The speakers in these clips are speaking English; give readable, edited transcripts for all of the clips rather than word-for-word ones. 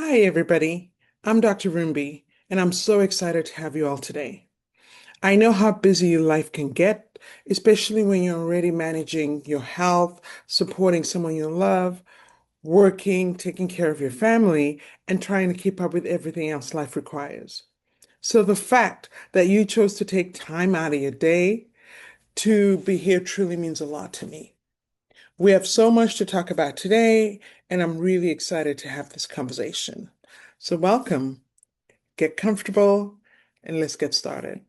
Hi, everybody. I'm Dr. Rumby, and I'm so excited to have you all today. I know how busy your life can get, especially when you're already managing your health, supporting someone you love, working, taking care of your family, and trying to keep up with everything else life requires. So the fact that you chose to take time out of your day to be here truly means a lot to me. We have so much to talk about today, and I'm really excited to have this conversation. So welcome. Get comfortable, and let's get started.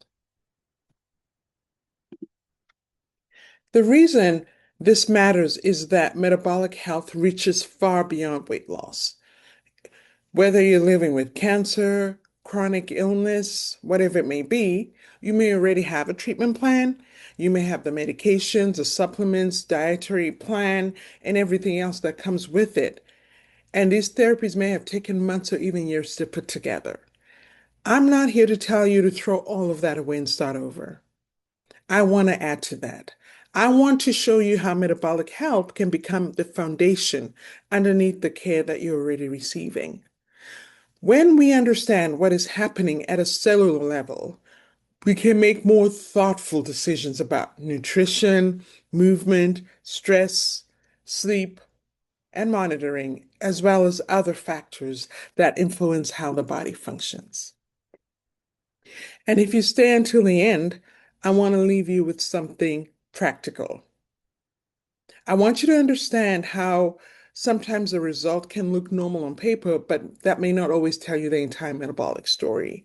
The reason this matters is that metabolic health reaches far beyond weight loss. Whether you're living with cancer, chronic illness, whatever it may be, you may already have a treatment plan. You may have the medications, the supplements, dietary plan, and everything else that comes with it. And these therapies may have taken months or even years to put together. I'm not here to tell you to throw all of that away and start over. I want to add to that. I want to show you how metabolic health can become the foundation underneath the care that you're already receiving. When we understand what is happening at a cellular level, we can make more thoughtful decisions about nutrition, movement, stress, sleep, and monitoring, as well as other factors that influence how the body functions. And if you stay until the end, I want to leave you with something practical. I want you to understand how sometimes a result can look normal on paper, but that may not always tell you the entire metabolic story.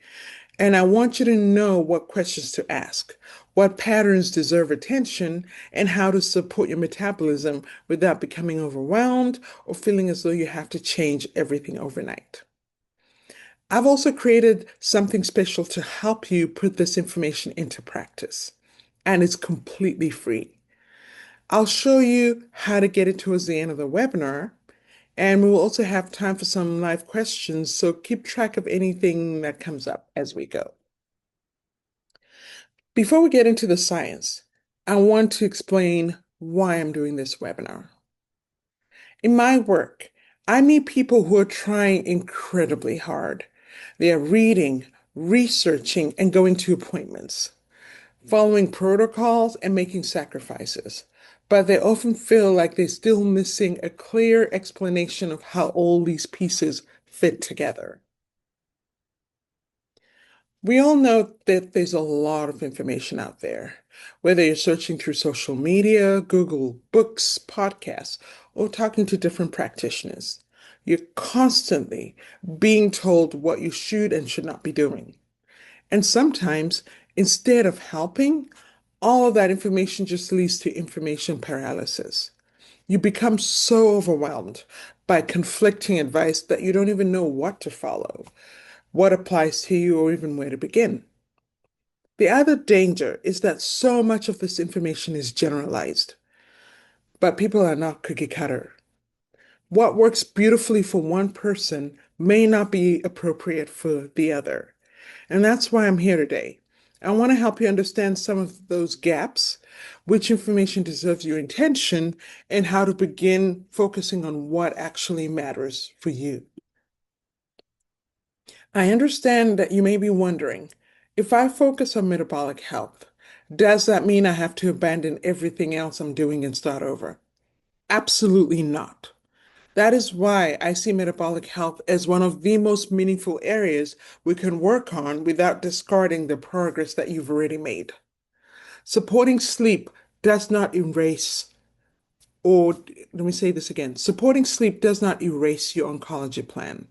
And I want you to know what questions to ask, what patterns deserve attention, and how to support your metabolism without becoming overwhelmed or feeling as though you have to change everything overnight. I've also created something special to help you put this information into practice, and it's completely free. I'll show you how to get it towards the end of the webinar, and we will also have time for some live questions, so keep track of anything that comes up as we go. Before we get into the science, I want to explain why I'm doing this webinar. In my work, I meet people who are trying incredibly hard. They are reading, researching, and going to appointments, following protocols and making sacrifices. But they often feel like they're still missing a clear explanation of how all these pieces fit together. We all know that there's a lot of information out there, whether you're searching through social media, Google books, podcasts, or talking to different practitioners. You're constantly being told what you should and should not be doing. And sometimes, instead of helping, all of that information just leads to information paralysis. You become so overwhelmed by conflicting advice that you don't even know what to follow, what applies to you, or even where to begin. The other danger is that so much of this information is generalized, but people are not cookie cutter. What works beautifully for one person may not be appropriate for the other. And that's why I'm here today. I want to help you understand some of those gaps, which information deserves your attention, and how to begin focusing on what actually matters for you. I understand that you may be wondering, if I focus on metabolic health, does that mean I have to abandon everything else I'm doing and start over? Absolutely not. That is why I see metabolic health as one of the most meaningful areas we can work on without discarding the progress that you've already made. Supporting sleep does not erase, or let me say this again, supporting sleep does not erase your oncology plan.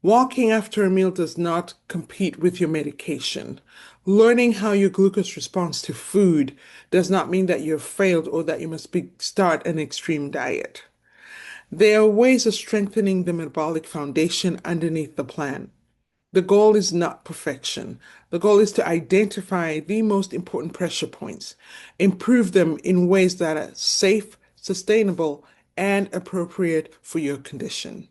Walking after a meal does not compete with your medication. Learning how your glucose responds to food does not mean that you've failed or that you must start an extreme diet. There are ways of strengthening the metabolic foundation underneath the plan. The goal is not perfection. The goal is to identify the most important pressure points, improve them in ways that are safe, sustainable, and appropriate for your condition.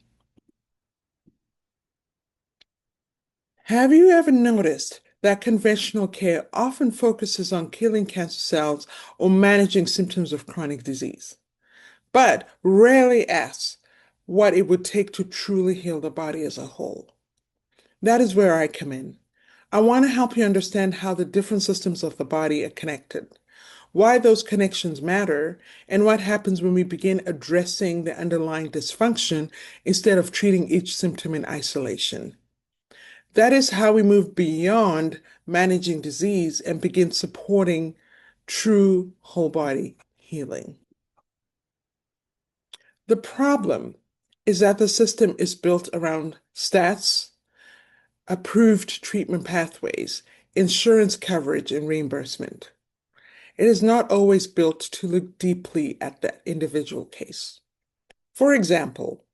Have you ever noticed that conventional care often focuses on killing cancer cells or managing symptoms of chronic disease, but rarely asks, what it would take to truly heal the body as a whole. That is where I come in. I want to help you understand how the different systems of the body are connected, why those connections matter, and what happens when we begin addressing the underlying dysfunction instead of treating each symptom in isolation. That is how we move beyond managing disease and begin supporting true whole body healing. The problem is that the system is built around stats, approved treatment pathways, insurance coverage, and reimbursement. It is not always built to look deeply at the individual case. For example,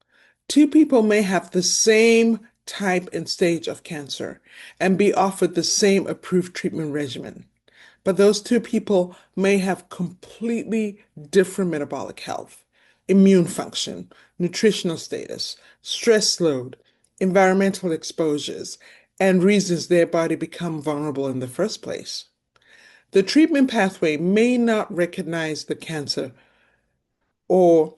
two people may have the same type and stage of cancer and be offered the same approved treatment regimen, but those two people may have completely different metabolic health, immune function, nutritional status, stress load, environmental exposures, and reasons their body become vulnerable in the first place. The treatment pathway may not recognize the cancer, or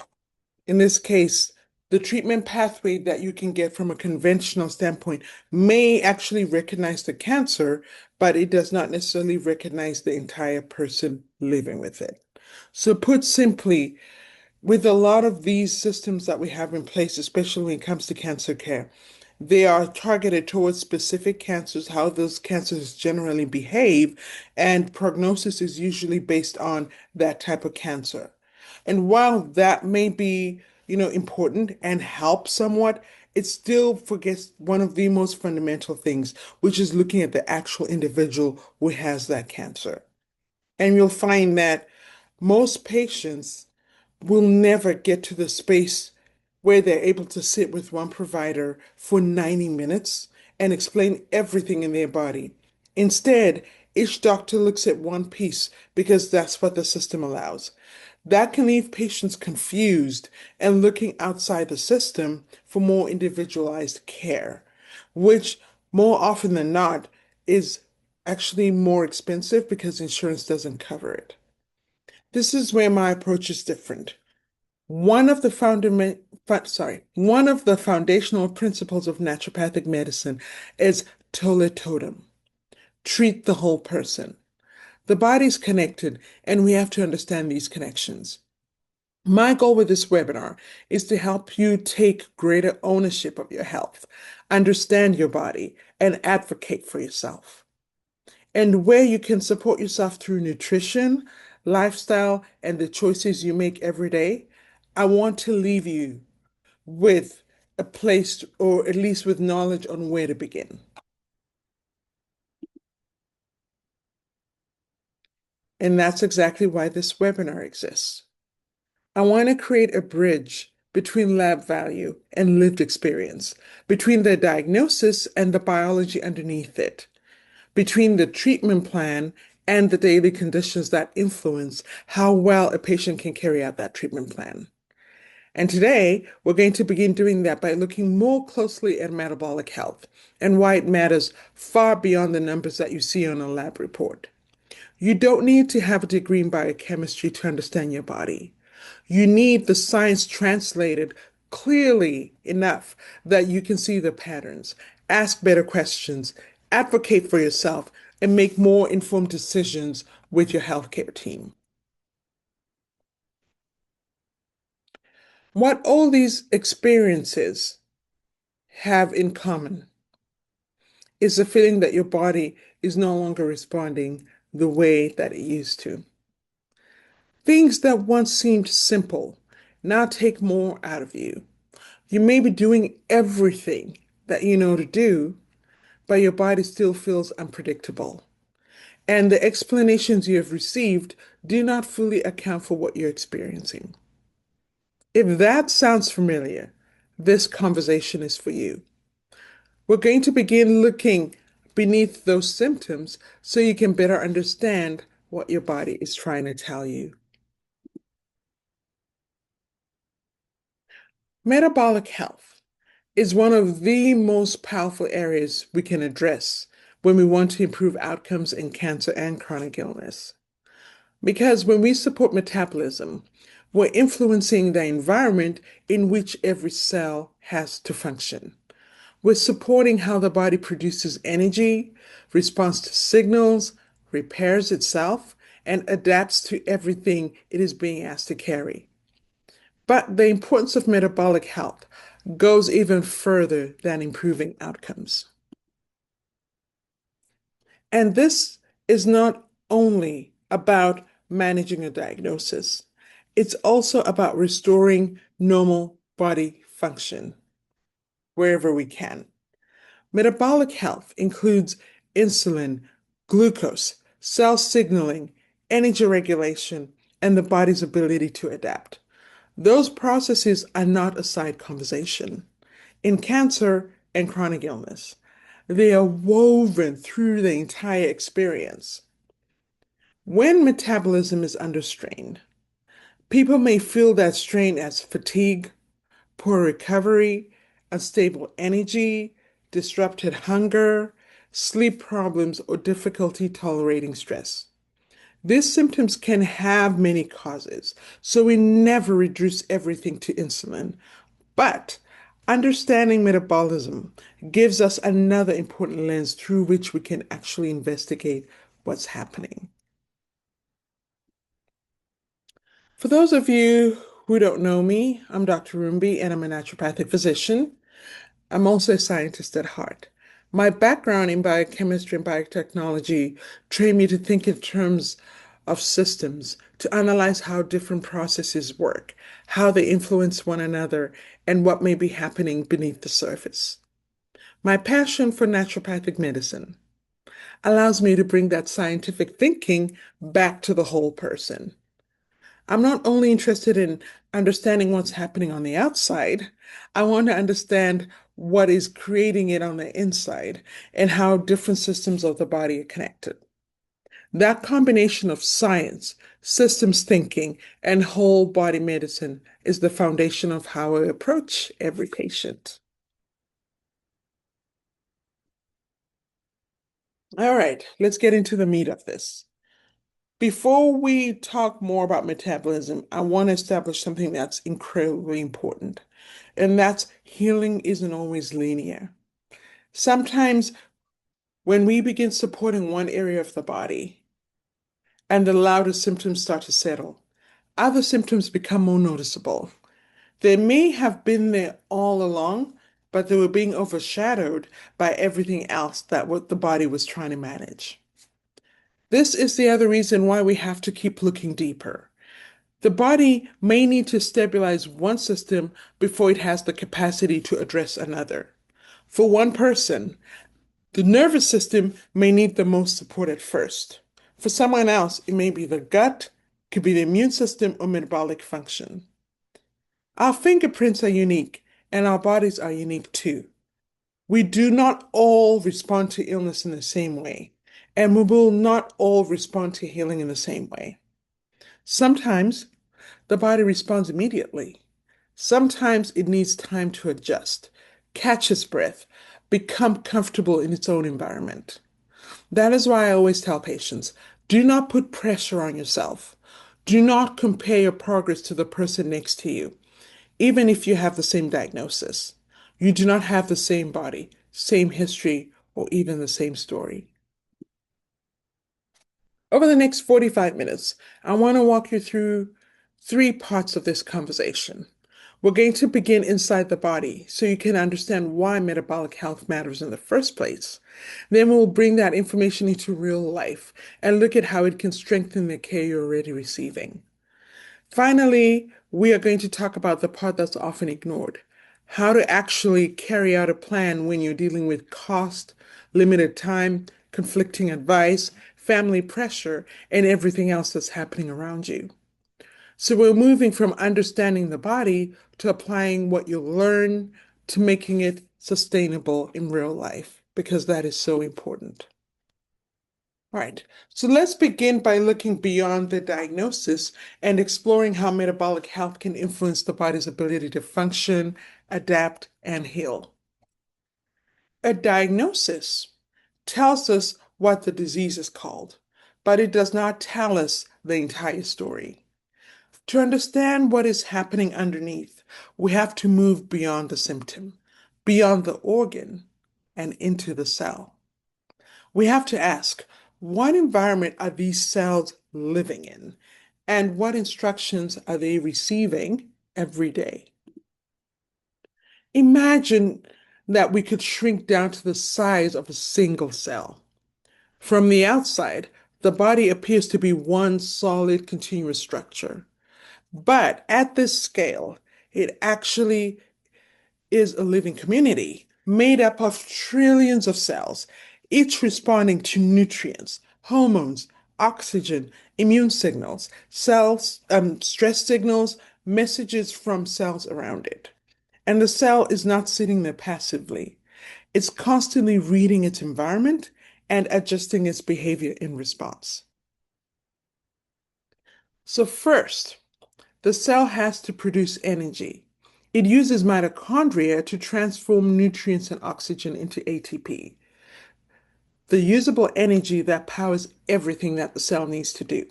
in this case, the treatment pathway that you can get from a conventional standpoint may actually recognize the cancer, but it does not necessarily recognize the entire person living with it. So, put simply, with a lot of these systems that we have in place, especially when it comes to cancer care, they are targeted towards specific cancers, how those cancers generally behave, and prognosis is usually based on that type of cancer. And while that may be, important and help somewhat, it still forgets one of the most fundamental things, which is looking at the actual individual who has that cancer. And you'll find that most patients will never get to the space where they're able to sit with one provider for 90 minutes and explain everything in their body. Instead, each doctor looks at one piece because that's what the system allows. That can leave patients confused and looking outside the system for more individualized care, which more often than not is actually more expensive because insurance doesn't cover it. This is where my approach is different. One of the foundational principles of naturopathic medicine is totem. Treat the whole person. The body's connected, and we have to understand these connections. My goal with this webinar is to help you take greater ownership of your health, understand your body, and advocate for yourself. And where you can support yourself through nutrition, lifestyle, and the choices you make every day, I want to leave you with a place, or at least with knowledge on where to begin. And that's exactly why this webinar exists. I want to create a bridge between lab value and lived experience, between the diagnosis and the biology underneath it, between the treatment plan and the daily conditions that influence how well a patient can carry out that treatment plan. And today, we're going to begin doing that by looking more closely at metabolic health and why it matters far beyond the numbers that you see on a lab report. You don't need to have a degree in biochemistry to understand your body. You need the science translated clearly enough that you can see the patterns, ask better questions, advocate for yourself, and make more informed decisions with your healthcare team. What all these experiences have in common is the feeling that your body is no longer responding the way that it used to. Things that once seemed simple now take more out of you. You may be doing everything that you know to do, but your body still feels unpredictable. And the explanations you have received do not fully account for what you're experiencing. If that sounds familiar, this conversation is for you. We're going to begin looking beneath those symptoms so you can better understand what your body is trying to tell you. Metabolic health is one of the most powerful areas we can address when we want to improve outcomes in cancer and chronic illness. Because when we support metabolism, We're influencing the environment in which every cell has to function. We're supporting how the body produces energy, responds to signals, repairs itself, and adapts to everything it is being asked to carry. But the importance of metabolic health goes even further than improving outcomes. And this is not only about managing a diagnosis, it's also about restoring normal body function wherever we can. Metabolic health includes insulin, glucose, cell signaling, energy regulation, and the body's ability to adapt. Those processes are not a side conversation. In cancer and chronic illness, they are woven through the entire experience. When metabolism is under strain, people may feel that strain as fatigue, poor recovery, unstable energy, disrupted hunger, sleep problems, or difficulty tolerating stress. These symptoms can have many causes, so we never reduce everything to insulin. But understanding metabolism gives us another important lens through which we can actually investigate what's happening. For those of you who don't know me, I'm Dr. Rumbi and I'm a naturopathic physician. I'm also a scientist at heart. My background in biochemistry and biotechnology trained me to think in terms of systems, to analyze how different processes work, how they influence one another, and what may be happening beneath the surface. My passion for naturopathic medicine allows me to bring that scientific thinking back to the whole person. I'm not only interested in understanding what's happening on the outside, I want to understand what is creating it on the inside and how different systems of the body are connected. That combination of science, systems thinking, and whole body medicine is the foundation of how I approach every patient. All right, let's get into the meat of this. Before we talk more about metabolism, I want to establish something that's incredibly important, and that's healing isn't always linear. Sometimes when we begin supporting one area of the body and allow the symptoms start to settle, other symptoms become more noticeable. They may have been there all along, but they were being overshadowed by everything else that what the body was trying to manage. This is the other reason why we have to keep looking deeper. The body may need to stabilize one system before it has the capacity to address another. For one person, the nervous system may need the most support at first. For someone else, it may be the gut, could be the immune system, or metabolic function. Our fingerprints are unique, and our bodies are unique too. We do not all respond to illness in the same way, and we will not all respond to healing in the same way. Sometimes the body responds immediately. Sometimes it needs time to adjust, catch its breath, become comfortable in its own environment. That is why I always tell patients, do not put pressure on yourself. Do not compare your progress to the person next to you, even if you have the same diagnosis. You do not have the same body, same history, or even the same story. Over the next 45 minutes, I want to walk you through three parts of this conversation. We're going to begin inside the body so you can understand why metabolic health matters in the first place. Then we'll bring that information into real life and look at how it can strengthen the care you're already receiving. Finally, we are going to talk about the part that's often ignored, how to actually carry out a plan when you're dealing with cost, limited time, conflicting advice, family pressure, and everything else that's happening around you. So we're moving from understanding the body to applying what you learn to making it sustainable in real life, because that is so important. All right, so let's begin by looking beyond the diagnosis and exploring how metabolic health can influence the body's ability to function, adapt, and heal. A diagnosis tells us what the disease is called, but it does not tell us the entire story. To understand what is happening underneath, we have to move beyond the symptom, beyond the organ, and into the cell. We have to ask, what environment are these cells living in? And what instructions are they receiving every day? Imagine that we could shrink down to the size of a single cell. From the outside, the body appears to be one solid continuous structure. But at this scale, it actually is a living community made up of trillions of cells, each responding to nutrients, hormones, oxygen, immune signals, stress signals, messages from cells around it. And the cell is not sitting there passively. It's constantly reading its environment and adjusting its behavior in response. So first, the cell has to produce energy. It uses mitochondria to transform nutrients and oxygen into ATP, the usable energy that powers everything that the cell needs to do.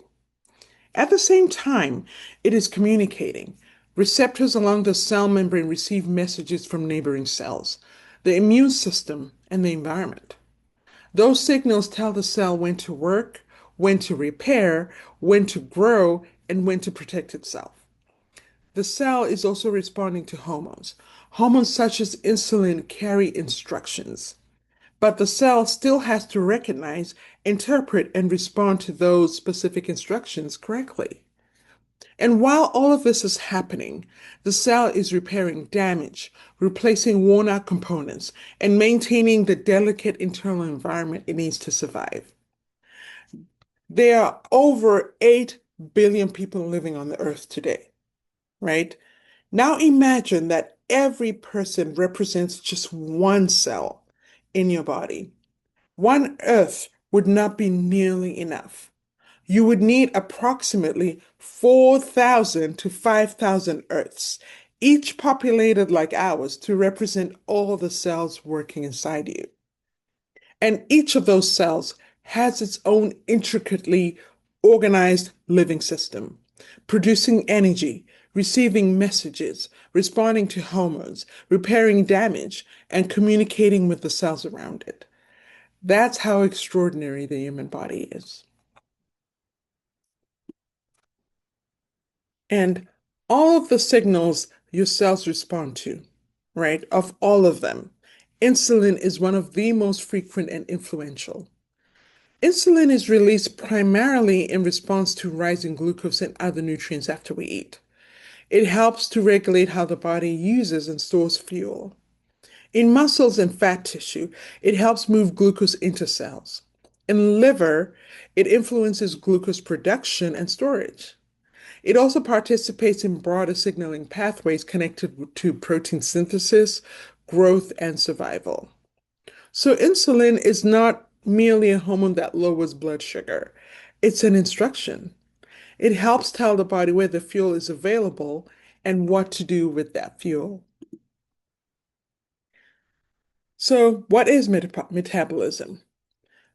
At the same time, it is communicating. Receptors along the cell membrane receive messages from neighboring cells, the immune system, and the environment. Those signals tell the cell when to work, when to repair, when to grow, and when to protect itself. The cell is also responding to hormones. Hormones such as insulin carry instructions, but the cell still has to recognize, interpret, and respond to those specific instructions correctly. And while all of this is happening, the cell is repairing damage, replacing worn out components, and maintaining the delicate internal environment it needs to survive. There are over 8 billion people living on the earth today, right? Now imagine that every person represents just one cell in your body. One Earth would not be nearly enough. You would need approximately 4,000 to 5,000 Earths, each populated like ours, to represent all the cells working inside you. And each of those cells has its own intricately organized living system, producing energy, receiving messages, responding to hormones, repairing damage, and communicating with the cells around it. That's how extraordinary the human body is. And all of the signals your cells respond to, right, of all of them, insulin is one of the most frequent and influential. Insulin is released primarily in response to rising glucose and other nutrients after we eat. It helps to regulate how the body uses and stores fuel. In muscles and fat tissue, it helps move glucose into cells. In liver, it influences glucose production and storage. It also participates in broader signaling pathways connected to protein synthesis, growth, and survival. So insulin is not merely a hormone that lowers blood sugar. It's an instruction. It helps tell the body where the fuel is available and what to do with that fuel. So, what is metabolism?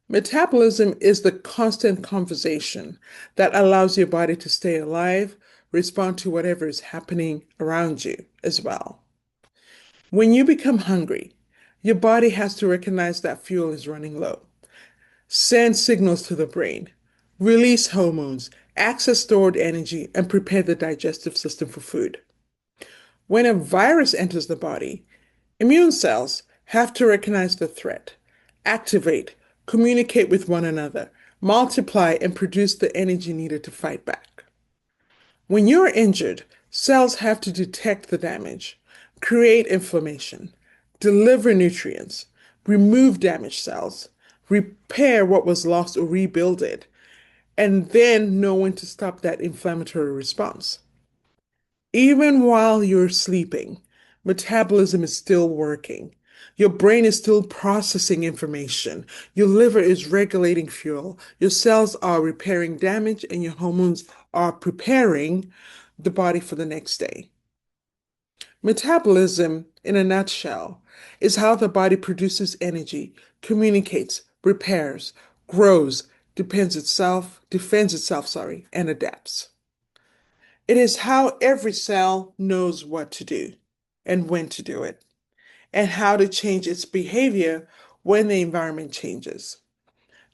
Metabolism is the constant conversation that allows your body to stay alive, respond to whatever is happening around you as well. When you become hungry, your body has to recognize that fuel is running low, send signals to the brain, release hormones, access stored energy, and prepare the digestive system for food. When a virus enters the body, immune cells have to recognize the threat, activate, communicate with one another, multiply, and produce the energy needed to fight back. When you're injured, cells have to detect the damage, create inflammation, deliver nutrients, remove damaged cells, repair what was lost or rebuild it, and then know when to stop that inflammatory response. Even while you're sleeping, metabolism is still working. Your brain is still processing information. Your liver is regulating fuel. Your cells are repairing damage, and your hormones are preparing the body for the next day. Metabolism, in a nutshell, is how the body produces energy, communicates, repairs, grows, defends itself, and adapts. It is how every cell knows what to do and when to do it, and how to change its behavior when the environment changes.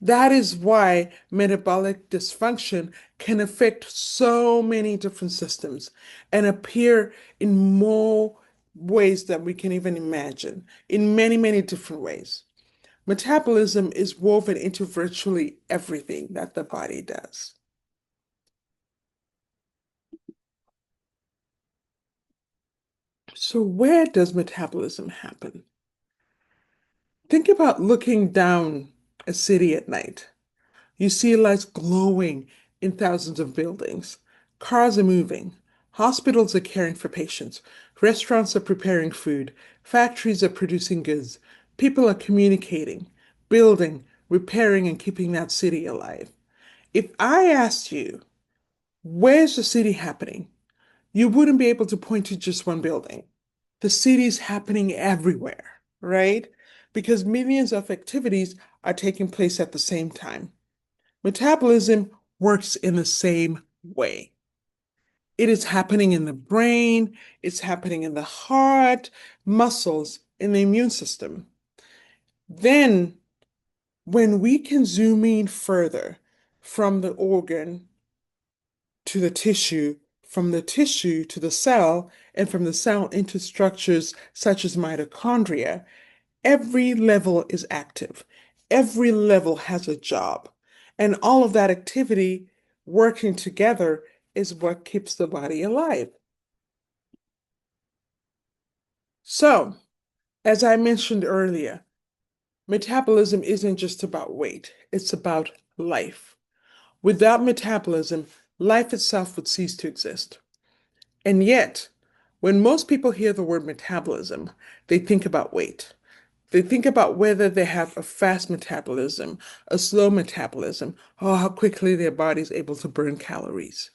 That is why metabolic dysfunction can affect so many different systems and appear in more ways than we can even imagine, in many, many different ways. Metabolism is woven into virtually everything that the body does. So, where does metabolism happen? Think about looking down a city at night. You see lights glowing in thousands of buildings. Cars are moving. Hospitals are caring for patients. Restaurants are preparing food. Factories are producing goods. People are communicating, building, repairing, and keeping that city alive. If I asked you, where's the city happening? You wouldn't be able to point to just one building. The city's happening everywhere, right? Because millions of activities are taking place at the same time. Metabolism works in the same way. It is happening in the brain, it's happening in the heart, muscles, in the immune system. Then, when we can zoom in further from the organ to the tissue, from the tissue to the cell, and from the cell into structures such as mitochondria, every level is active. Every level has a job. And all of that activity working together is what keeps the body alive. So, as I mentioned earlier, metabolism isn't just about weight, it's about life. Without metabolism, life itself would cease to exist. And yet, when most people hear the word metabolism, they think about weight. They think about whether they have a fast metabolism, a slow metabolism, or how quickly their body is able to burn calories.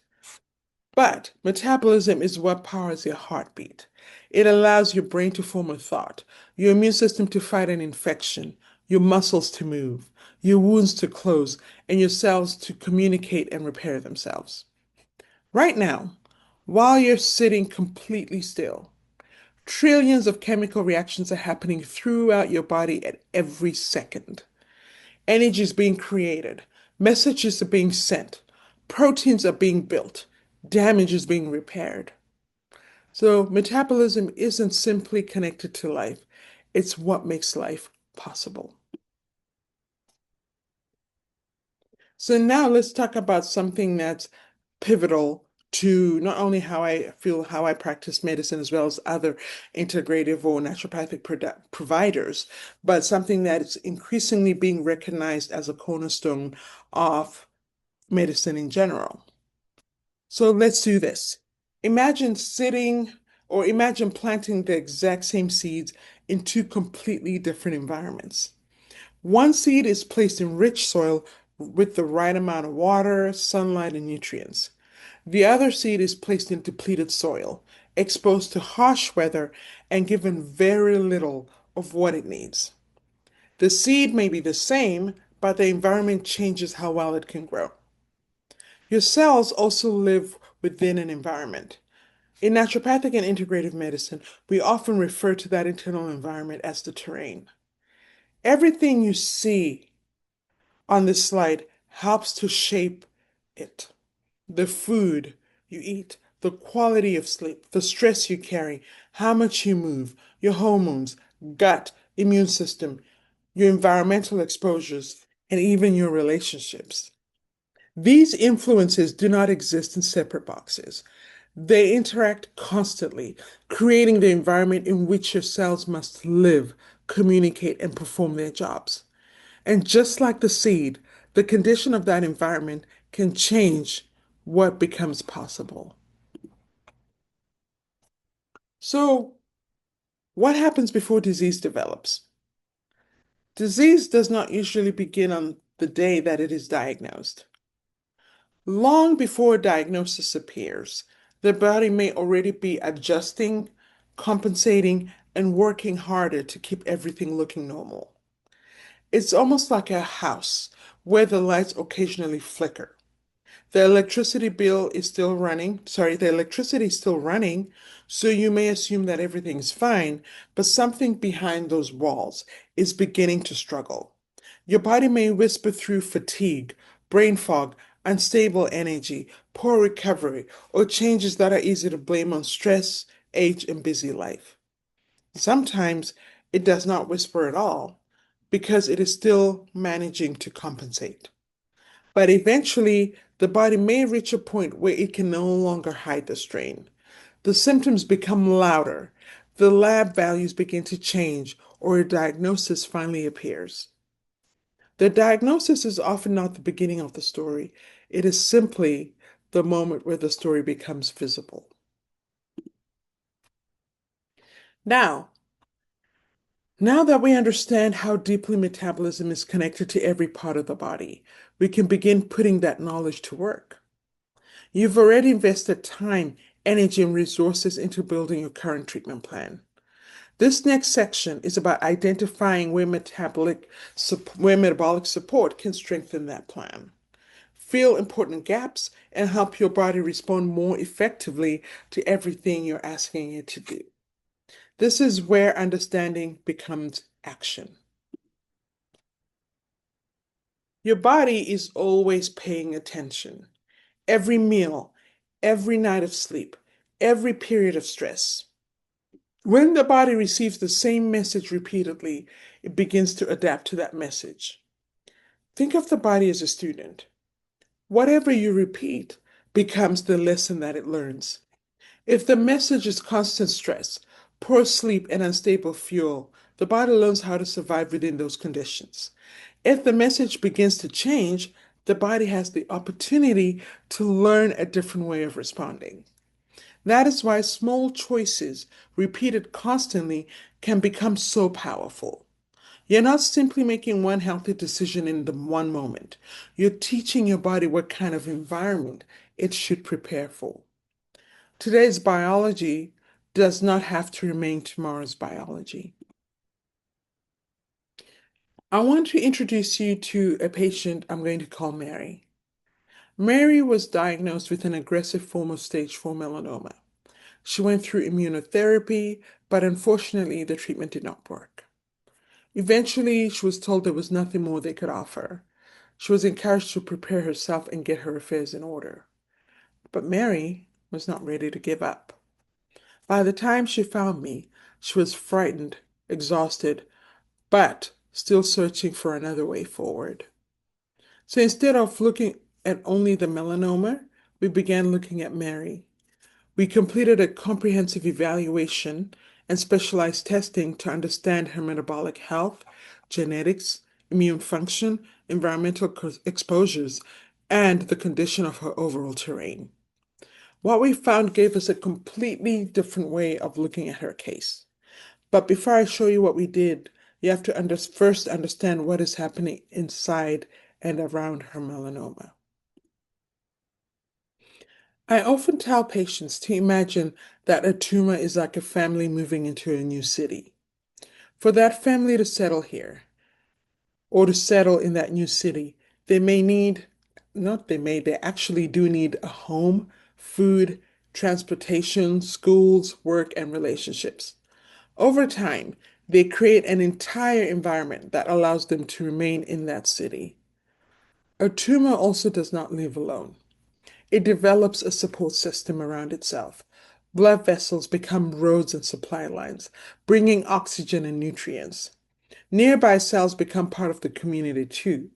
But metabolism is what powers your heartbeat. It allows your brain to form a thought, your immune system to fight an infection, your muscles to move, your wounds to close, and your cells to communicate and repair themselves. Right now, while you're sitting completely still, trillions of chemical reactions are happening throughout your body at every second. Energy is being created, messages are being sent, proteins are being built, damage is being repaired. So, metabolism isn't simply connected to life, it's what makes life possible. So, now let's talk about something that's pivotal to not only how I feel, how I practice medicine, as well as other integrative or naturopathic providers, but something that is increasingly being recognized as a cornerstone of medicine in general. So let's do this. Imagine sitting or imagine planting the exact same seeds in two completely different environments. One seed is placed in rich soil with the right amount of water, sunlight, and nutrients. The other seed is placed in depleted soil, exposed to harsh weather, and given very little of what it needs. The seed may be the same, but the environment changes how well it can grow. Your cells also live within an environment. In naturopathic and integrative medicine, we often refer to that internal environment as the terrain. Everything you see on this slide helps to shape it. The food you eat, the quality of sleep, the stress you carry, how much you move, your hormones, gut, immune system, your environmental exposures, and even your relationships. These influences do not exist in separate boxes. They interact constantly, creating the environment in which your cells must live, communicate, and perform their jobs. And just like the seed, the condition of that environment can change what becomes possible. So, what happens before disease develops? Disease does not usually begin on the day that it is diagnosed. Long before a diagnosis appears, the body may already be adjusting, compensating, and working harder to keep everything looking normal. It's almost like a house where the lights occasionally flicker. The electricity is still running, so you may assume that everything's fine, but something behind those walls is beginning to struggle. Your body may whisper through fatigue, brain fog, unstable energy, poor recovery, or changes that are easy to blame on stress, age, and busy life. Sometimes it does not whisper at all because it is still managing to compensate. But eventually, the body may reach a point where it can no longer hide the strain. The symptoms become louder, the lab values begin to change, or a diagnosis finally appears. The diagnosis is often not the beginning of the story, it is simply the moment where the story becomes visible. Now, now that we understand how deeply metabolism is connected to every part of the body, we can begin putting that knowledge to work. You've already invested time, energy, and resources into building your current treatment plan. This next section is about identifying where metabolic support can strengthen that plan, fill important gaps, and help your body respond more effectively to everything you're asking it to do. This is where understanding becomes action. Your body is always paying attention. Every meal, every night of sleep, every period of stress. When the body receives the same message repeatedly, it begins to adapt to that message. Think of the body as a student. Whatever you repeat becomes the lesson that it learns. If the message is constant stress, poor sleep, and unstable fuel, the body learns how to survive within those conditions. If the message begins to change, the body has the opportunity to learn a different way of responding. That is why small choices, repeated constantly, can become so powerful. You're not simply making one healthy decision in the one moment. You're teaching your body what kind of environment it should prepare for. Today's biology does not have to remain tomorrow's biology. I want to introduce you to a patient I'm going to call Mary. Mary was diagnosed with an aggressive form of stage 4 melanoma. She went through immunotherapy, but unfortunately, the treatment did not work. Eventually, she was told there was nothing more they could offer. She was encouraged to prepare herself and get her affairs in order. But Mary was not ready to give up. By the time she found me, she was frightened, exhausted, but still searching for another way forward. So instead of looking at only the melanoma, we began looking at Mary. We completed a comprehensive evaluation and specialized testing to understand her metabolic health, genetics, immune function, environmental exposures, and the condition of her overall terrain. What we found gave us a completely different way of looking at her case. But before I show you what we did, you have to first understand what is happening inside and around her melanoma. I often tell patients to imagine that a tumor is like a family moving into a new city. For that family to settle here or to settle in that new city, they may need, not they may, they actually do need a home, food, transportation, schools, work, and relationships. Over time, they create an entire environment that allows them to remain in that city. A tumor also does not live alone. It develops a support system around itself. Blood vessels become roads and supply lines, bringing oxygen and nutrients. Nearby cells become part of the community too.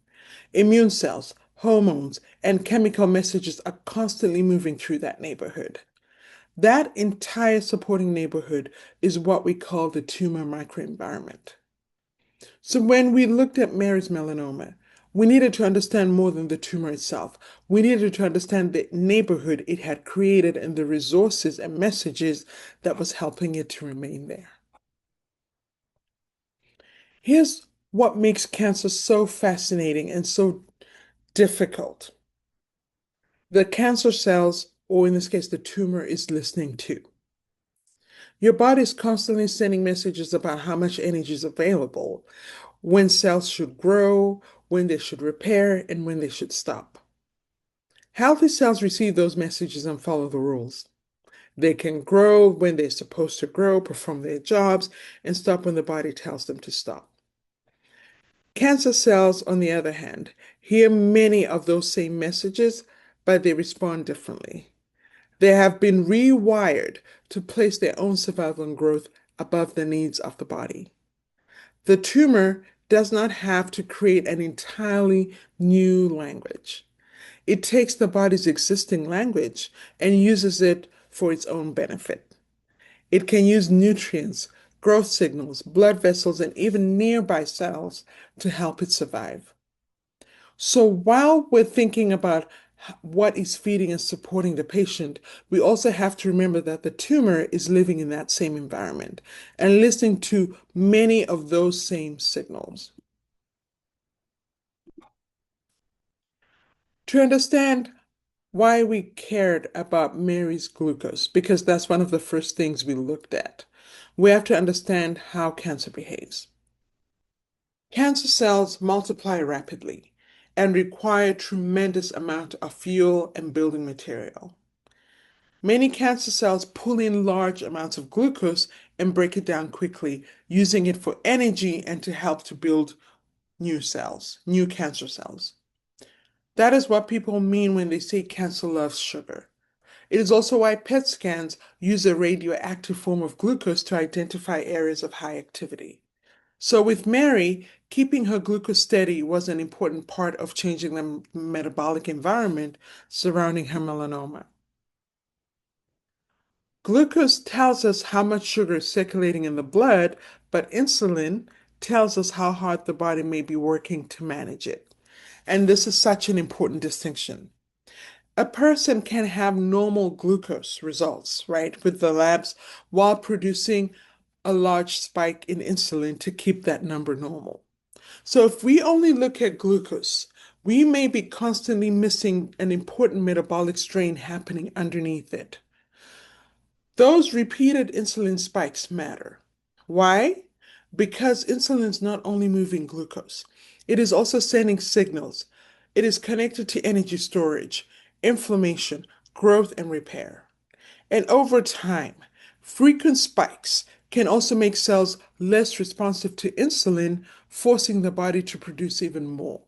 Immune cells, hormones, and chemical messages are constantly moving through that neighborhood. That entire supporting neighborhood is what we call the tumor microenvironment. So when we looked at Mary's melanoma, we needed to understand more than the tumor itself. We needed to understand the neighborhood it had created and the resources and messages that was helping it to remain there. Here's what makes cancer so fascinating and so difficult. The cancer cells, or in this case, the tumor, is listening too. Your body is constantly sending messages about how much energy is available, when cells should grow, when they should repair, and when they should stop. Healthy cells receive those messages and follow the rules. They can grow when they're supposed to grow, perform their jobs, and stop when the body tells them to stop. Cancer cells, on the other hand, hear many of those same messages, but they respond differently. They have been rewired to place their own survival and growth above the needs of the body. The tumor does not have to create an entirely new language. It takes the body's existing language and uses it for its own benefit. It can use nutrients, growth signals, blood vessels, and even nearby cells to help it survive. So while we're thinking about what is feeding and supporting the patient, we also have to remember that the tumor is living in that same environment and listening to many of those same signals. To understand why we cared about Mary's glucose, because that's one of the first things we looked at, we have to understand how cancer behaves. Cancer cells multiply rapidly and require tremendous amount of fuel and building material. Many cancer cells pull in large amounts of glucose and break it down quickly, using it for energy and to help to build new cells, new cancer cells. That is what people mean when they say cancer loves sugar. It is also why PET scans use a radioactive form of glucose to identify areas of high activity. So with Mary, keeping her glucose steady was an important part of changing the metabolic environment surrounding her melanoma. Glucose tells us how much sugar is circulating in the blood, but insulin tells us how hard the body may be working to manage it. And this is such an important distinction. A person can have normal glucose results, right, with the labs while producing a large spike in insulin to keep that number normal. So if we only look at glucose, we may be constantly missing an important metabolic strain happening underneath it. Those repeated insulin spikes matter. Why? Because insulin is not only moving glucose, it is also sending signals. It is connected to energy storage, inflammation, growth, and repair. And over time, frequent spikes can also make cells less responsive to insulin, forcing the body to produce even more.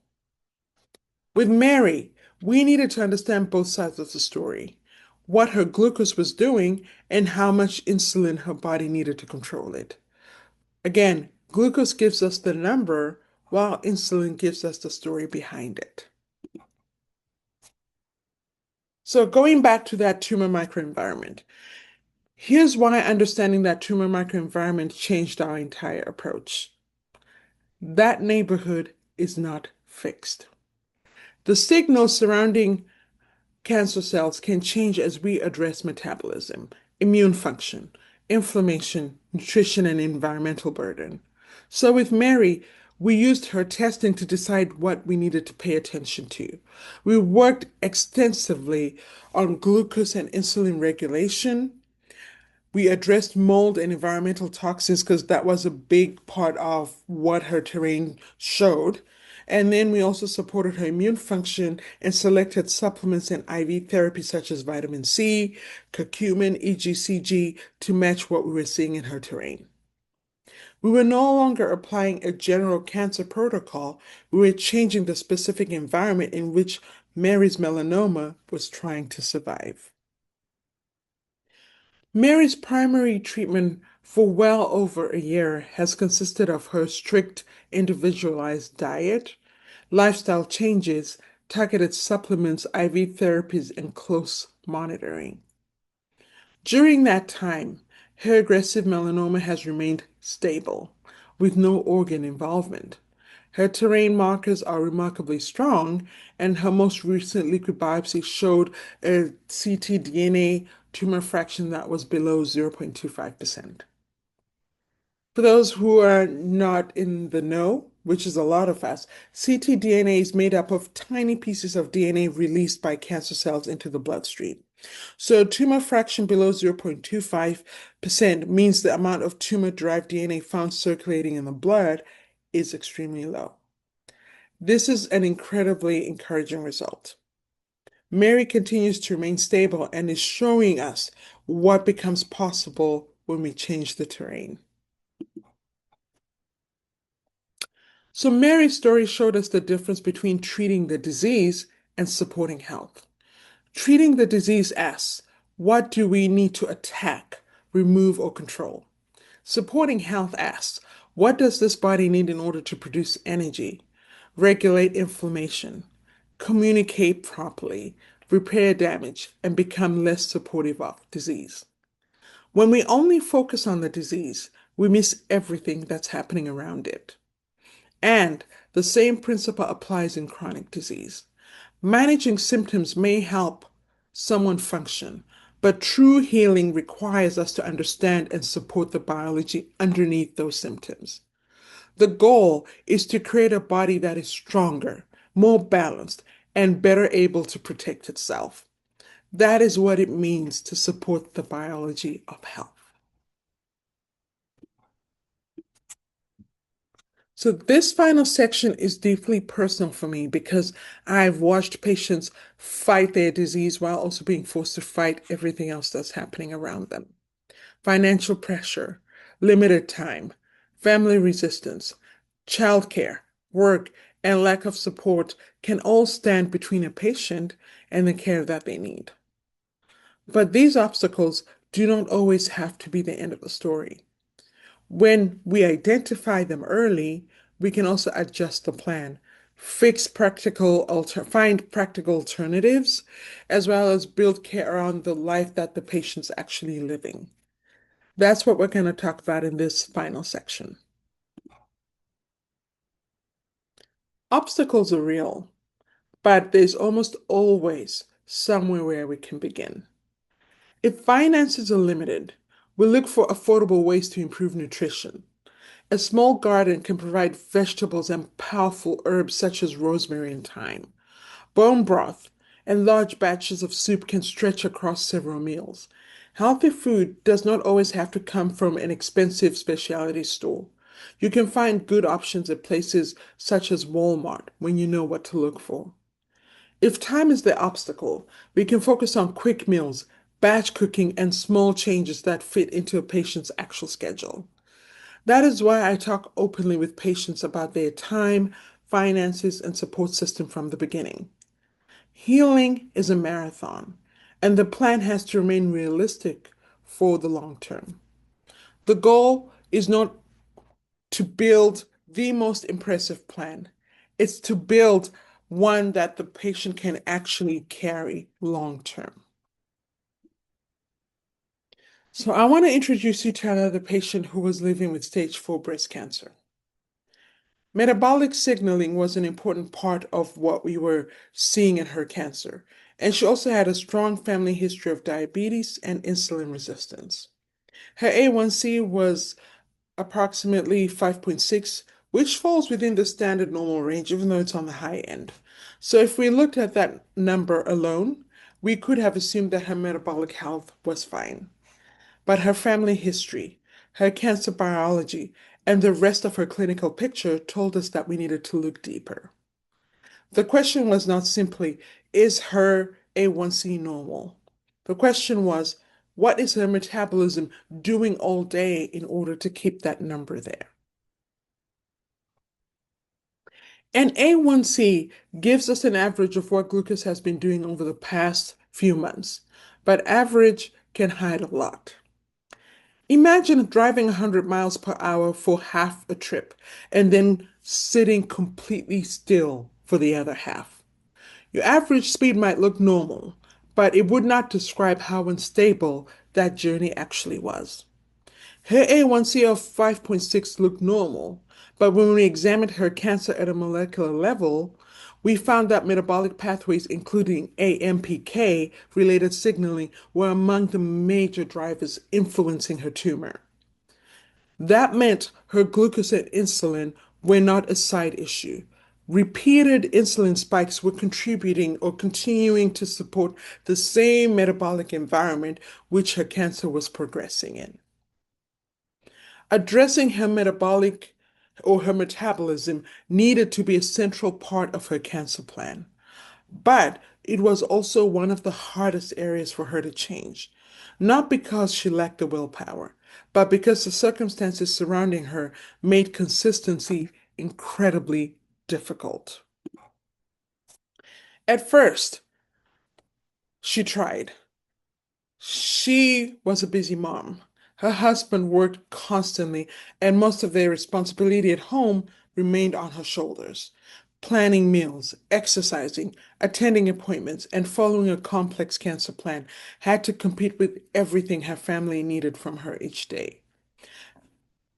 With Mary, we needed to understand both sides of the story, what her glucose was doing and how much insulin her body needed to control it. Again, glucose gives us the number, while insulin gives us the story behind it. So going back to that tumor microenvironment, here's why understanding that tumor microenvironment changed our entire approach. That neighborhood is not fixed. The signals surrounding cancer cells can change as we address metabolism, immune function, inflammation, nutrition, and environmental burden. So with Mary, we used her testing to decide what we needed to pay attention to. We worked extensively on glucose and insulin regulation. We addressed mold and environmental toxins because that was a big part of what her terrain showed. And then we also supported her immune function and selected supplements and IV therapy such as vitamin C, curcumin, EGCG to match what we were seeing in her terrain. We were no longer applying a general cancer protocol, we were changing the specific environment in which Mary's melanoma was trying to survive. Mary's primary treatment for well over a year has consisted of her strict individualized diet, lifestyle changes, targeted supplements, IV therapies, and close monitoring. During that time, her aggressive melanoma has remained stable, with no organ involvement. Her terrain markers are remarkably strong, and her most recent liquid biopsy showed a ctDNA tumor fraction that was below 0.25%. For those who are not in the know, which is a lot of us, ctDNA is made up of tiny pieces of DNA released by cancer cells into the bloodstream. So tumor fraction below 0.25% means the amount of tumor-derived DNA found circulating in the blood is extremely low. This is an incredibly encouraging result. Mary continues to remain stable and is showing us what becomes possible when we change the terrain. So Mary's story showed us the difference between treating the disease and supporting health. Treating the disease asks, what do we need to attack, remove, or control? Supporting health asks, what does this body need in order to produce energy, regulate inflammation, communicate properly, repair damage, and become less supportive of disease? When we only focus on the disease, we miss everything that's happening around it. And the same principle applies in chronic disease. Managing symptoms may help someone function, but true healing requires us to understand and support the biology underneath those symptoms. The goal is to create a body that is stronger, more balanced, and better able to protect itself. That is what it means to support the biology of health. So, this final section is deeply personal for me because I've watched patients fight their disease while also being forced to fight everything else that's happening around them. Financial pressure, limited time, family resistance, childcare, work, and lack of support can all stand between a patient and the care that they need. But these obstacles do not always have to be the end of the story. When we identify them early, we can also adjust the plan, find practical alternatives, as well as build care around the life that the patient's actually living. That's what we're going to talk about in this final section. Obstacles are real, but there's almost always somewhere where we can begin. If finances are limited, we look for affordable ways to improve nutrition. A small garden can provide vegetables and powerful herbs such as rosemary and thyme. Bone broth and large batches of soup can stretch across several meals. Healthy food does not always have to come from an expensive specialty store. You can find good options at places such as Walmart when you know what to look for. If time is the obstacle, we can focus on quick meals, batch cooking, and small changes that fit into a patient's actual schedule. That is why I talk openly with patients about their time, finances, and support system from the beginning. Healing is a marathon, and the plan has to remain realistic for the long term. The goal is not to build the most impressive plan, it's to build one that the patient can actually carry long term. So, I want to introduce you to another patient who was living with stage 4 breast cancer. Metabolic signaling was an important part of what we were seeing in her cancer, and she also had a strong family history of diabetes and insulin resistance. Her A1C was approximately 5.6, which falls within the standard normal range, even though it's on the high end. So if we looked at that number alone, we could have assumed that her metabolic health was fine. But her family history, her cancer biology, and the rest of her clinical picture told us that we needed to look deeper. The question was not simply, is her A1C normal? The question was, what is her metabolism doing all day in order to keep that number there? And A1C gives us an average of what glucose has been doing over the past few months, but average can hide a lot. Imagine driving 100 miles per hour for half a trip and then sitting completely still for the other half. Your average speed might look normal, but it would not describe how unstable that journey actually was. Her A1C of 5.6 looked normal, but when we examined her cancer at a molecular level, we found that metabolic pathways, including AMPK related signaling, were among the major drivers influencing her tumor. That meant her glucose and insulin were not a side issue. Repeated insulin spikes were contributing or continuing to support the same metabolic environment which her cancer was progressing in. Addressing her metabolic or her metabolism needed to be a central part of her cancer plan. But It was also one of the hardest areas for her to change, not because she lacked the willpower, but because the circumstances surrounding her made consistency incredibly difficult. At first, she tried. She was a busy mom. Her husband worked constantly, and most of their responsibility at home remained on her shoulders. Planning meals, exercising, attending appointments, and following a complex cancer plan had to compete with everything her family needed from her each day.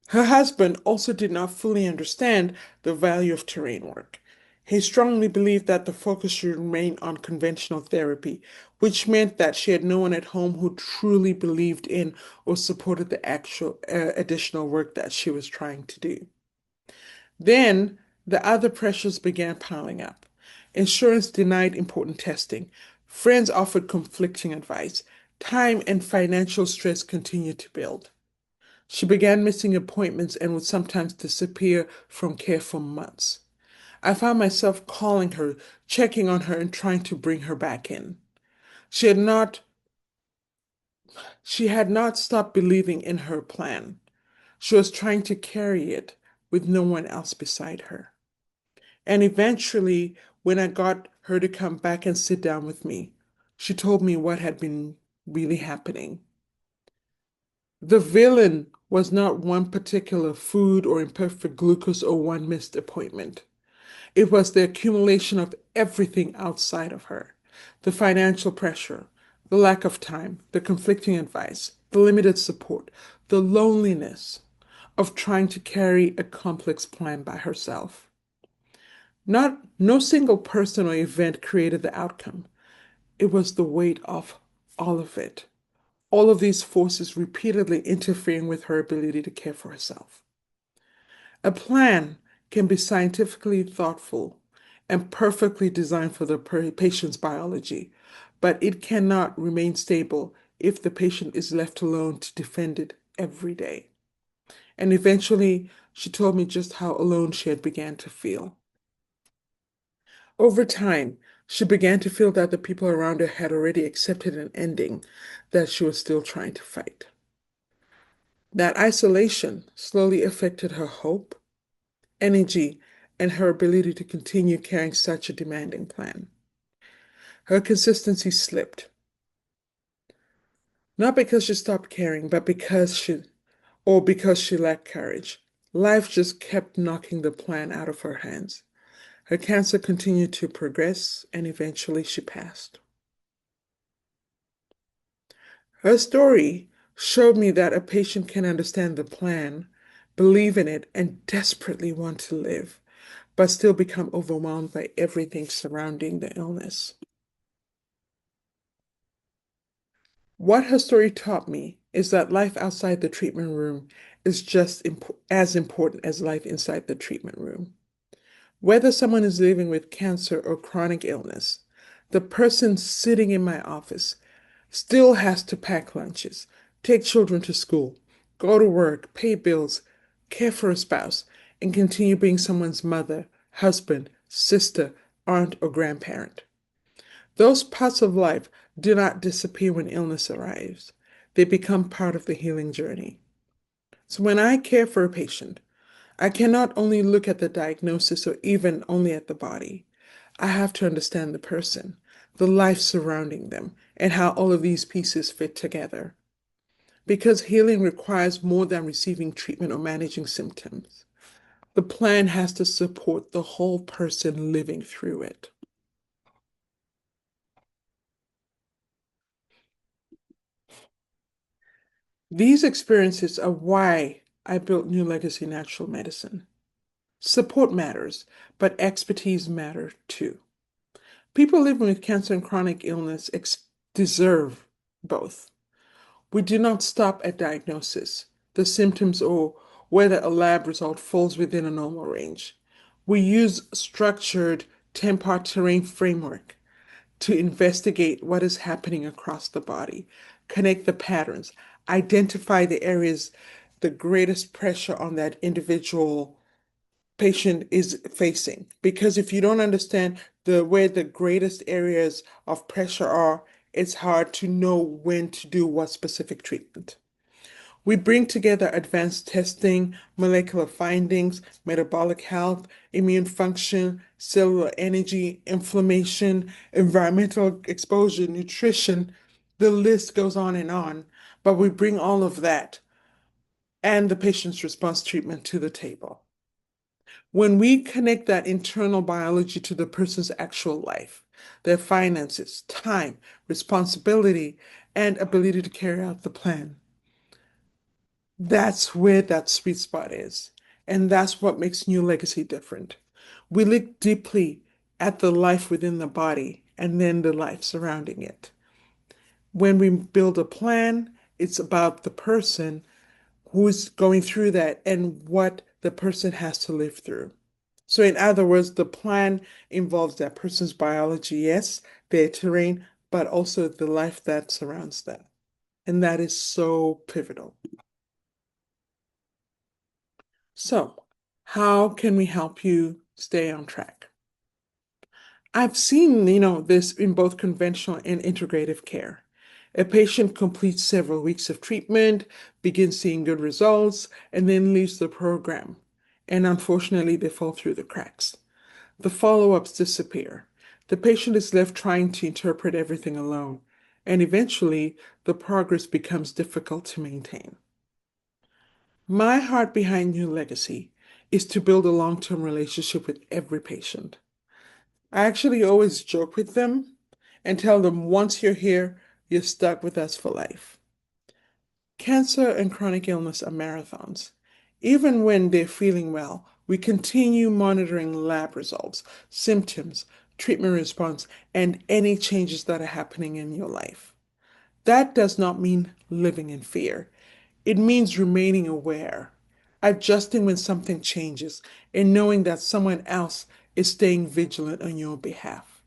Her husband also did not fully understand the value of terrain work. He strongly believed that the focus should remain on conventional therapy, which meant that she had no one at home who truly believed in or supported the actual additional work that she was trying to do. Then the other pressures began piling up. Insurance denied important testing. Friends offered conflicting advice. Time and financial stress continued to build. She began missing appointments and would sometimes disappear from care for months. I found myself calling her, checking on her, and trying to bring her back in. She had not she had not stopped believing in her plan. She was trying to carry it with no one else beside her. And eventually, when I got her to come back and sit down with me, she told me what had been really happening. The villain was not one particular food or imperfect glucose or one missed appointment. It was the accumulation of everything outside of her: the financial pressure, the lack of time, the conflicting advice, the limited support, the loneliness of trying to carry a complex plan by herself. No single person or event created the outcome. It was the weight of all of it. All of these forces repeatedly interfering with her ability to care for herself. A plan can be scientifically thoughtful and perfectly designed for the patient's biology, but it cannot remain stable if the patient is left alone to defend it every day. And eventually, she told me just how alone she had began to feel. Over time, she began to feel that the people around her had already accepted an ending that she was still trying to fight. That isolation slowly affected her hope, energy, and her ability to continue carrying such a demanding plan. Her consistency slipped, not because she stopped caring, but because she lacked courage. Life just kept knocking the plan out of her hands. Her cancer continued to progress, and eventually she passed. Her story showed me that a patient can understand the plan, believe in it, and desperately want to live, but still become overwhelmed by everything surrounding the illness. What her story taught me is that life outside the treatment room is just as important as life inside the treatment room. Whether someone is living with cancer or chronic illness, the person sitting in my office still has to pack lunches, take children to school, go to work, pay bills, care for a spouse, and continue being someone's mother, husband, sister, aunt, or grandparent. Those parts of life do not disappear when illness arrives. They become part of the healing journey. So when I care for a patient, I cannot only look at the diagnosis or even only at the body. I have to understand the person, the life surrounding them, and how all of these pieces fit together. Because healing requires more than receiving treatment or managing symptoms. The plan has to support the whole person living through it. These experiences are why I built New Legacy Natural Medicine. Support matters, but expertise matters too. People living with cancer and chronic illness deserve both. We do not stop at diagnosis, the symptoms, or whether a lab result falls within a normal range. We use structured 10-part terrain framework to investigate what is happening across the body, connect the patterns, identify the areas the greatest pressure on that individual patient is facing. Because if you don't understand where the greatest areas of pressure are, it's hard to know when to do what specific treatment. We bring together advanced testing, molecular findings, metabolic health, immune function, cellular energy, inflammation, environmental exposure, nutrition. The list goes on and on, but we bring all of that and the patient's response treatment to the table. When we connect that internal biology to the person's actual life, their finances, time, responsibility, and ability to carry out the plan, that's where that sweet spot is. And that's what makes New Legacy different. We look deeply at the life within the body and then the life surrounding it. When we build a plan, it's about the person who's going through that and what the person has to live through. So, in other words, the plan involves that person's biology, yes, their terrain, but also the life that surrounds them. And that is so pivotal. So, how can we help you stay on track? I've seen, this in both conventional and integrative care. A patient completes several weeks of treatment, begins seeing good results, and then leaves the program. And unfortunately, they fall through the cracks. The follow-ups disappear. The patient is left trying to interpret everything alone, and eventually, the progress becomes difficult to maintain. My heart behind New Legacy is to build a long-term relationship with every patient. I actually always joke with them and tell them once you're here, you're stuck with us for life. Cancer and chronic illness are marathons. Even when they're feeling well, we continue monitoring lab results, symptoms, treatment response, and any changes that are happening in your life. That does not mean living in fear. It means remaining aware, adjusting when something changes, and knowing that someone else is staying vigilant on your behalf.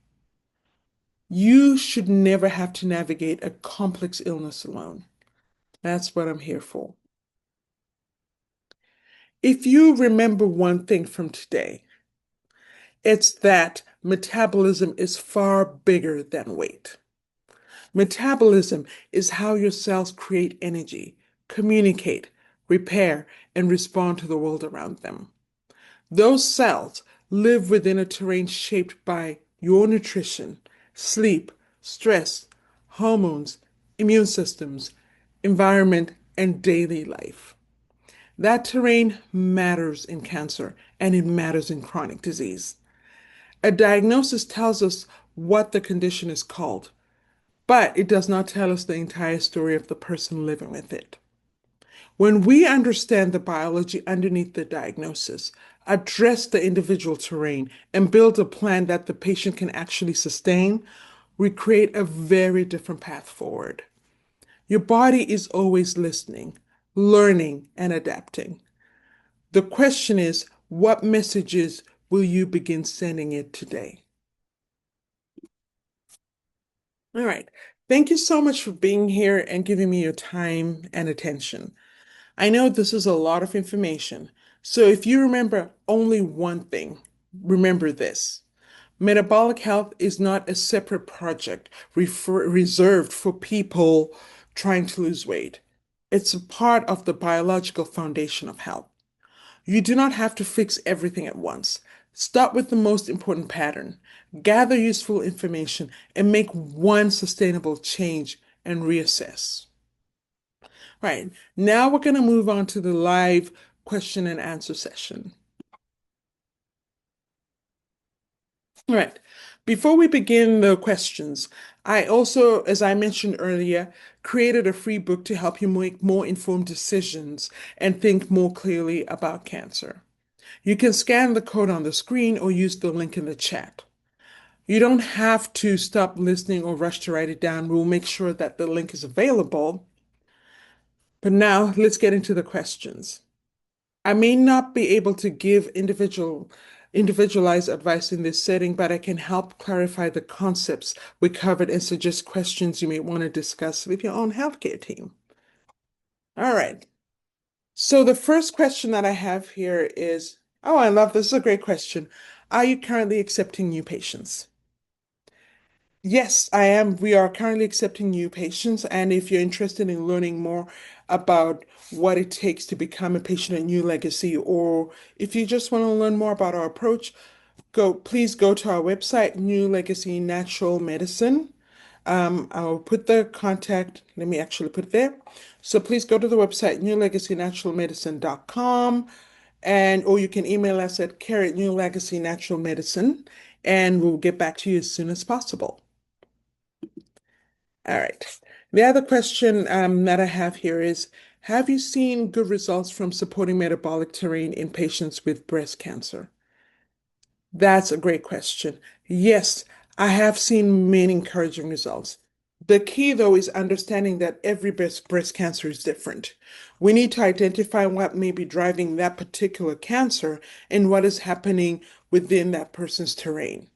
You should never have to navigate a complex illness alone. That's what I'm here for. If you remember one thing from today, it's that metabolism is far bigger than weight. Metabolism is how your cells create energy, communicate, repair, and respond to the world around them. Those cells live within a terrain shaped by your nutrition, sleep, stress, hormones, immune systems, environment, and daily life. That terrain matters in cancer and it matters in chronic disease. A diagnosis tells us what the condition is called, but it does not tell us the entire story of the person living with it. When we understand the biology underneath the diagnosis, address the individual terrain, and build a plan that the patient can actually sustain, we create a very different path forward. Your body is always listening, learning, and adapting. The question is, what messages will you begin sending it today? All right. Thank you so much for being here and giving me your time and attention. I know this is a lot of information, so if you remember only one thing, remember this. Metabolic health is not a separate project reserved for people trying to lose weight. It's a part of the biological foundation of health. You do not have to fix everything at once. Start with the most important pattern, gather useful information, and make one sustainable change and reassess. Right, now we're going to move on to the live question and answer session. All right, before we begin the questions, I also, as I mentioned earlier, created a free book to help you make more informed decisions and think more clearly about cancer. You can scan the code on the screen or use the link in the chat. You don't have to stop listening or rush to write it down. We'll make sure that the link is available. But now let's get into the questions. I may not be able to give individualized advice in this setting, but I can help clarify the concepts we covered and suggest questions you may want to discuss with your own healthcare team. All right. So the first question that I have here is, Oh, I love this. This is a great question. Are you currently accepting new patients? Yes, I am. We are currently accepting new patients, and if you're interested in learning more about what it takes to become a patient at New Legacy, or if you just want to learn more about our approach, please go to our website, New Legacy Natural Medicine. I'll put the contact, let me actually put it there. So please go to the website, newlegacynaturalmedicine.com, and or you can email us at care@newlegacynaturalmedicine, and we'll get back to you as soon as possible. All right. The other question that I have here is, have you seen good results from supporting metabolic terrain in patients with breast cancer? That's a great question. Yes, I have seen many encouraging results. The key, though, is understanding that every breast cancer is different. We need to identify what may be driving that particular cancer and what is happening within that person's terrain.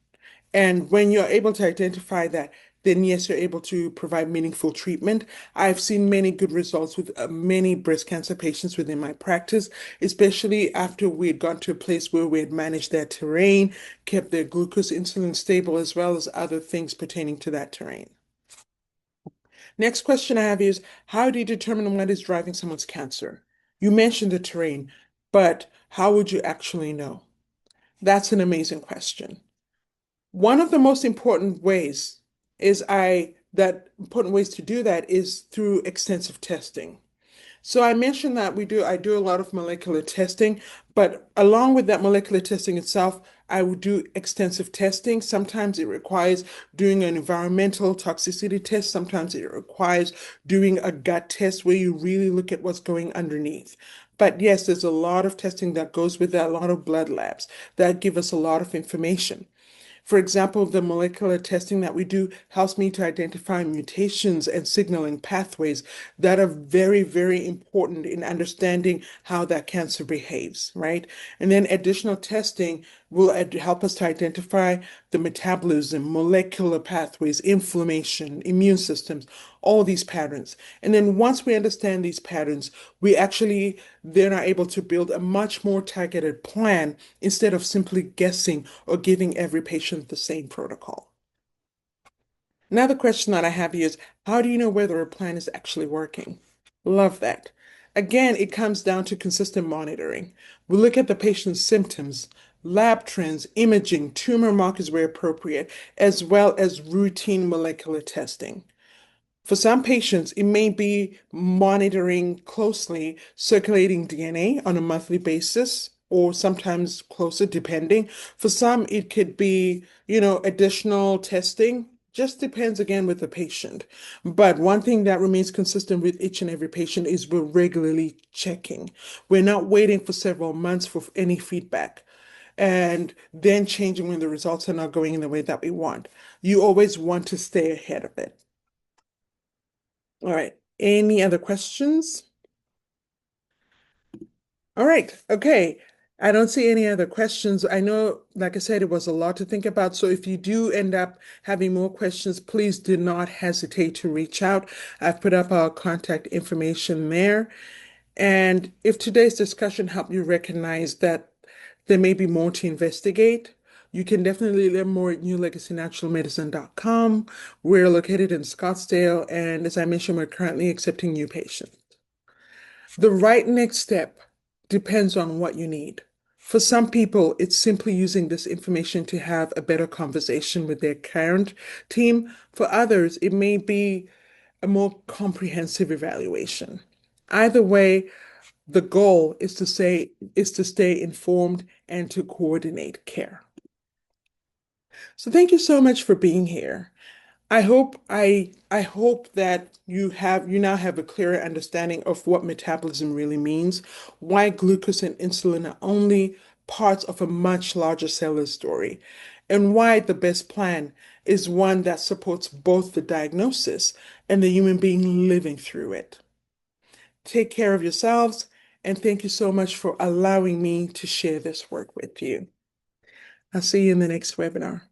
And when you're able to identify that, then yes, you're able to provide meaningful treatment. I've seen many good results with many breast cancer patients within my practice, especially after we had gone to a place where we had managed their terrain, kept their glucose insulin stable, as well as other things pertaining to that terrain. Next question I have is, how do you determine what is driving someone's cancer? You mentioned the terrain, but how would you actually know? That's an amazing question. One of the most important ways important ways to do that is through extensive testing. So I mentioned that I do a lot of molecular testing, but along with that molecular testing itself, I would do extensive testing. Sometimes it requires doing an environmental toxicity test. Sometimes it requires doing a gut test where you really look at what's going underneath. But yes, there's a lot of testing that goes with that, a lot of blood labs that give us a lot of information. For example, the molecular testing that we do helps me to identify mutations and signaling pathways that are very, very important in understanding how that cancer behaves, right? And then additional testing will help us to identify the metabolism, molecular pathways, inflammation, immune systems, all these patterns. And then once we understand these patterns, we actually then are able to build a much more targeted plan instead of simply guessing or giving every patient the same protocol. Another question that I have here is, how do you know whether a plan is actually working? Love that. Again, it comes down to consistent monitoring. We look at the patient's symptoms, lab trends, imaging, tumor markers where appropriate, as well as routine molecular testing. For some patients, it may be monitoring closely circulating DNA on a monthly basis, or sometimes closer, depending. For some, it could be, additional testing. Just depends again with the patient. But one thing that remains consistent with each and every patient is we're regularly checking. We're not waiting for several months for any feedback and then changing when the results are not going in the way that we want. You always want to stay ahead of it. All right. Any other questions? All right. Okay. I don't see any other questions. I know, like I said, it was a lot to think about. So if you do end up having more questions, please do not hesitate to reach out. I've put up our contact information there. And if today's discussion helped you recognize that there may be more to investigate, you can definitely learn more at newlegacynaturalmedicine.com. We're located in Scottsdale, and as I mentioned, we're currently accepting new patients. The right next step depends on what you need. For some people, it's simply using this information to have a better conversation with their current team. For others, it may be a more comprehensive evaluation. Either way, the goal is to stay informed and to coordinate care. So thank you so much for being here. I hope that you now have a clearer understanding of what metabolism really means, why glucose and insulin are only parts of a much larger cellular story, and why the best plan is one that supports both the diagnosis and the human being living through it. Take care of yourselves, and thank you so much for allowing me to share this work with you. I'll see you in the next webinar.